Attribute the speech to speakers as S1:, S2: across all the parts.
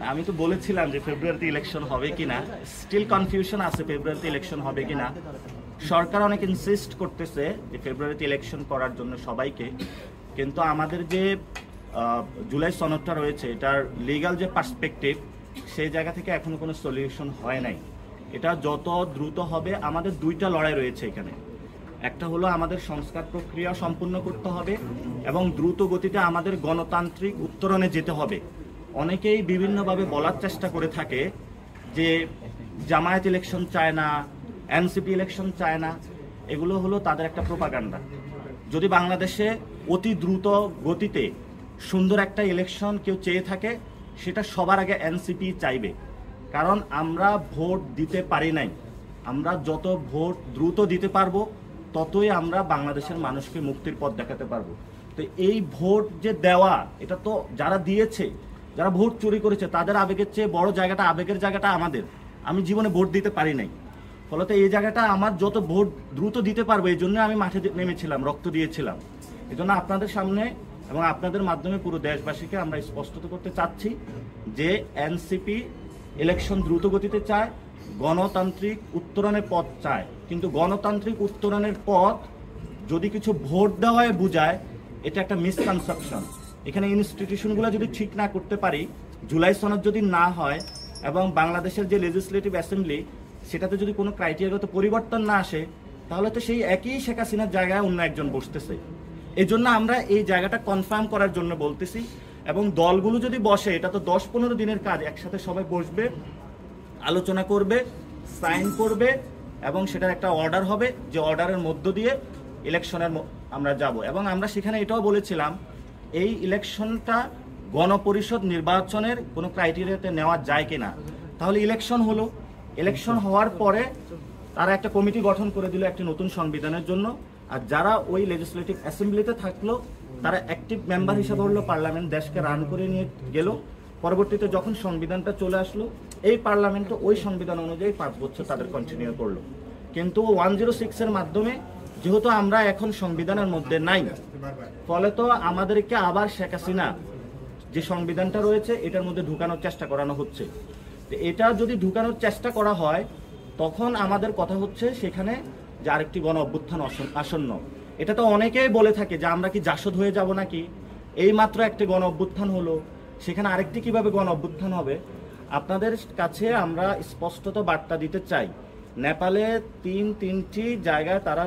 S1: আমি তো বলেছিলাম যে ফেব্রুয়ারিতে ইলেকশন হবে কিনা, স্টিল কনফিউশন আছে ফেব্রুয়ারিতে ইলেকশন হবে কিনা। সরকার অনেক ইনসিস্ট করতেছে যে ফেব্রুয়ারিতে ইলেকশন করার জন্য সবাইকে, কিন্তু আমাদের যে জুলাই সনদটা রয়েছে এটার লিগ্যাল যে পার্সপেক্টিভ সেই জায়গা থেকে এখনো কোনো সলিউশন হয় নাই। এটা যত দ্রুত হবে, আমাদের দুইটা লড়াই রয়েছে এখানে। একটা হলো আমাদের সংস্কার প্রক্রিয়া সম্পূর্ণ করতে হবে এবং দ্রুত গতিতে আমাদের গণতান্ত্রিক উত্তরণে যেতে হবে। অনেকেই বিভিন্নভাবে বলার চেষ্টা করে থাকে যে জামায়াত ইলেকশন চায় না, এনসিপি ইলেকশন চায় না। এগুলো হলো তাদের একটা প্রোপাগান্ডা। যদি বাংলাদেশে অতি দ্রুত গতিতে সুন্দর একটা ইলেকশন কেউ চেয়ে থাকে, সেটা সবার আগে এনসিপি চাইবে। কারণ আমরা ভোট দিতে পারি নাই। আমরা যত ভোট দ্রুত দিতে পারবো ততই আমরা বাংলাদেশের মানুষকে মুক্তির পথ দেখাতে পারবো। তো এই ভোট যে দেওয়া, এটা তো যারা দিয়েছে, যারা ভোট চুরি করেছে তাদের আবেগের চেয়ে বড় জায়গাটা, আবেগের জায়গাটা আমাদের। আমি জীবনে ভোট দিতে পারি নাই, ফলত এই জায়গাটা আমার যত ভোট দ্রুত দিতে পারবো এই জন্য আমি মাঠে নেমেছিলাম, রক্ত দিয়েছিলাম। এই জন্য আপনাদের সামনে এবং আপনাদের মাধ্যমে পুরো দেশবাসীকে আমরা স্পষ্ট করতে চাচ্ছি যে এনসিপি ইলেকশন দ্রুত গতিতে চায়, গণতান্ত্রিক উত্তরণের পথ চায়। কিন্তু গণতান্ত্রিক উত্তরণের পথ যদি কিছু ভোট দেওয়ায় বোঝায়, এটা একটা মিসকনসেপশন। এখানে ইনস্টিটিউশনগুলো যদি ঠিক না করতে পারি, জুলাই সনদ যদি না হয় এবং বাংলাদেশের যে লেজিসলেটিভ অ্যাসেম্বলি সেটাতে যদি কোনো ক্রাইটেরিয়াগত পরিবর্তন না আসে, তাহলে তো সেই একই শেখ হাসিনার জায়গায় অন্য একজন বসতেছে। এই জন্য আমরা এই জায়গাটা কনফার্ম করার জন্য বলতেছি। এবং দলগুলো যদি বসে, এটা তো 10-15 দিনের কাজ, একসাথে সবাই বসবে, আলোচনা করবে, সাইন করবে এবং সেটার একটা অর্ডার হবে, যে অর্ডারের মধ্য দিয়ে ইলেকশনের আমরা যাব। এবং আমরা সেখানে এটাও বলেছিলাম, এই ইলেকশনটা গণপরিষদ নির্বাচনের কোনো ক্রাইটেরিয়াতে নেওয়া যায় কিনা। তাহলে ইলেকশন হলো, ইলেকশন হওয়ার পরে তারা একটা কমিটি গঠন করে দিল একটি নতুন সংবিধানের জন্য। আর যারা ওই লেজিসলেটিভ অ্যাসেম্বলিতে থাকলো তারা অ্যাক্টিভ মেম্বার হিসাবে হলো, পার্লামেন্ট দেশকে রান করে নিয়ে গেল। পরবর্তীতে যখন সংবিধানটা চলে আসলো, এই পার্লামেন্টে ওই সংবিধান অনুযায়ী 5 বছর তাদের কন্টিনিউ করলো। কিন্তু 106 এর মাধ্যমে যেহেতু আমরা এখন সংবিধানের মধ্যে নাই, ফলে তো আমাদেরকে আবার শেখ হাসিনা যে সংবিধানটা রয়েছে এটার মধ্যে ঢুকানোর চেষ্টা করানো হচ্ছে। এটা যদি ঢুকানোর চেষ্টা করা হয়, তখন আমাদের কথা হচ্ছে সেখানে যে আরেকটি গণ অভ্যুত্থান আসন্ন। এটা তো অনেকেই বলে থাকে যে আমরা কি জাসদ হয়ে যাব নাকি, এই মাত্র একটি গণ অভ্যুত্থান হলো, সেখানে আরেকটি কিভাবে গণ অভ্যুত্থান হবে। আপনাদের কাছে আমরা স্পষ্টত বার্তা দিতে চাই, নেপালে তিনটি জায়গায় তারা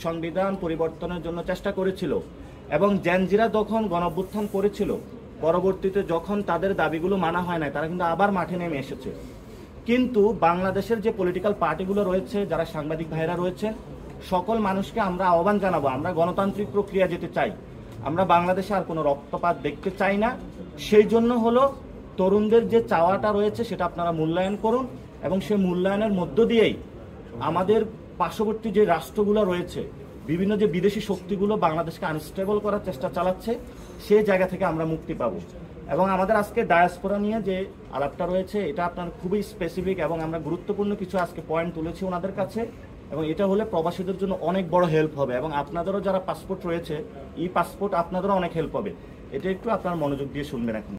S1: সংবিধান পরিবর্তনের জন্য চেষ্টা করেছিল এবং জেনজিরা যখন গণ অভ্যুত্থান করেছিল, পরবর্তীতে যখন তাদের দাবিগুলো মানা হয় না, তারা কিন্তু আবার মাঠে নেমে এসেছে। কিন্তু বাংলাদেশের যে পলিটিক্যাল পার্টিগুলো রয়েছে, যারা সাংবাদিক ভাইরা রয়েছেন, সকল মানুষকে আমরা আহ্বান জানাবো, আমরা গণতান্ত্রিক প্রক্রিয়া যেতে চাই। আমরা বাংলাদেশে আর কোনো রক্তপাত দেখতে চাই না। সেই জন্য হলো তরুণদের যে চাওয়াটা রয়েছে সেটা আপনারা মূল্যায়ন করুন এবং সেই মূল্যায়নের মধ্য দিয়েই আমাদের পার্শ্ববর্তী যে রাষ্ট্রগুলো রয়েছে, বিভিন্ন যে বিদেশি শক্তিগুলো বাংলাদেশকে আনস্টেবল করার চেষ্টা চালাচ্ছে, সেই জায়গা থেকে আমরা মুক্তি পাবো। এবং আমাদের আজকে ডায়াসপোরা নিয়ে যে আলাপটা রয়েছে, এটা আপনার খুবই স্পেসিফিক এবং আমরা গুরুত্বপূর্ণ কিছু আজকে পয়েন্ট তুলেছি ওনাদের কাছে। এবং এটা হলে প্রবাসীদের জন্য অনেক বড় হেল্প হবে এবং আপনাদেরও যারা পাসপোর্ট রয়েছে, এই পাসপোর্ট আপনাদেরও অনেক হেল্প হবে। এটা একটু আপনার মনোযোগ দিয়ে শুনবেন এখন।